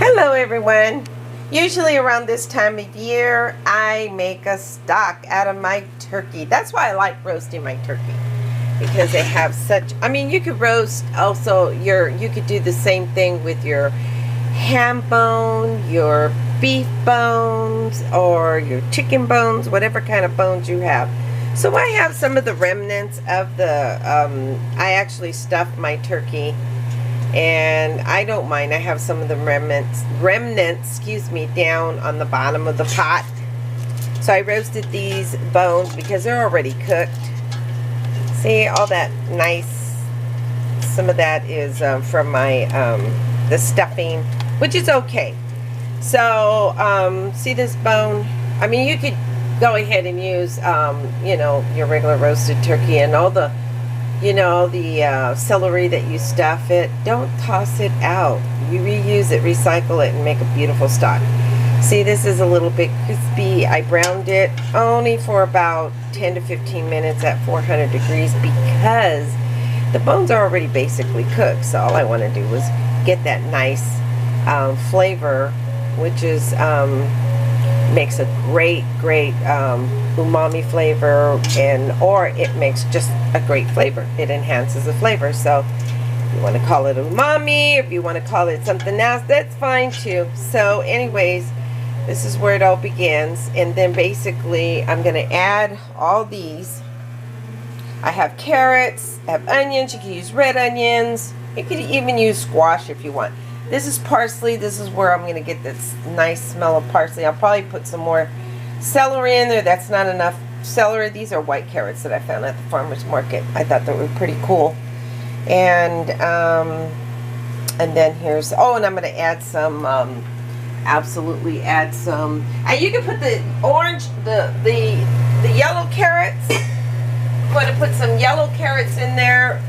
Hello everyone. Usually around this time of year I make a stock out of my turkey. That's why I like roasting my turkey, because they have such, you could roast also you could do the same thing with your ham bone, your beef bones, or your chicken bones, whatever kind of bones you have. So I have some of the remnants of the I actually stuffed my turkey, and I don't mind. I have some of the remnants, down on the bottom of the pot. So I roasted these bones because they're already cooked. See all that nice, some of that is from my the stuffing, which is okay. So see this bone? You could go ahead and use your regular roasted turkey and all the celery that you stuff it. Don't toss it out. You reuse it, recycle it, and make a beautiful stock. See, this is a little bit crispy. I browned it only for about 10 to 15 minutes at 400 degrees because the bones are already basically cooked. So all I want to do was get that nice flavor, which is makes a great umami flavor, or it makes just a great flavor. It enhances the flavor. So if you want to call it umami, if you want to call it something else, that's fine too. So anyways, this is where it all begins. And then basically I'm going to add all these. I have carrots, I have onions. You can use red onions. You could even use squash if you want. This is parsley. This is where I'm going to get this nice smell of parsley. I'll probably put some more celery in there. That's not enough celery. These are white carrots that I found at the farmer's market. I thought they were pretty cool. And then here's, and I'm going to add some, absolutely add some, and you can put the orange, the yellow carrots. I'm going to put some yellow carrots in there.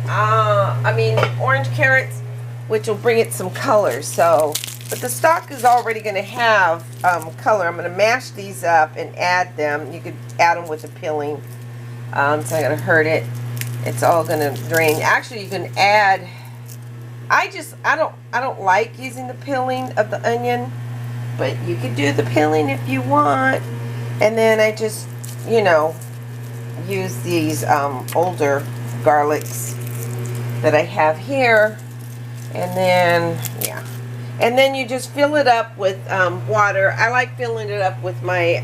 Orange carrots, which will bring it some color. So, but the stock is already going to have color. I'm going to mash these up and add them. You could add them with a peeling. So I'm going to hurt it. It's all going to drain. Actually, you can add. I don't like using the peeling of the onion, but you could do the peeling if you want. And then I just, use these older garlics that I have here. And then, and then you just fill it up with water. I like filling it up with my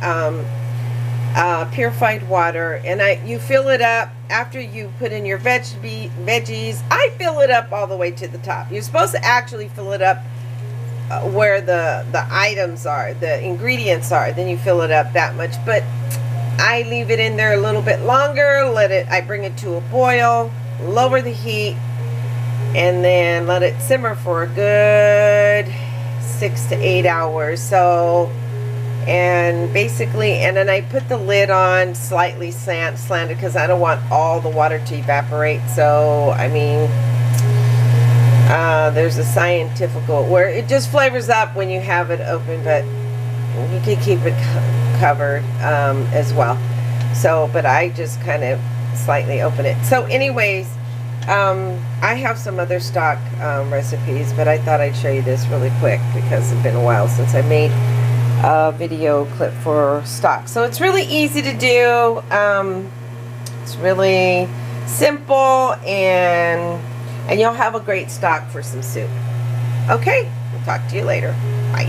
purified water. And you fill it up after you put in your veggies. I fill it up all the way to the top. You're supposed to actually fill it up where the items are, the ingredients are. Then you fill it up that much. But I leave it in there a little bit longer. I bring it to a boil, lower the heat, and then let it simmer for a good 6 to 8 hours. So, and basically, and then I put the lid on slightly slanted because I don't want all the water to evaporate. So, there's a scientific where it just flavors up when you have it open, but you can keep it covered as well. So, but I just kind of slightly open it. So anyways, I have some other stock recipes, but I thought I'd show you this really quick because it's been a while since I made a video clip for stock. So it's really easy to do. It's really simple, and you'll have a great stock for some soup. Okay, we'll talk to you later. Bye.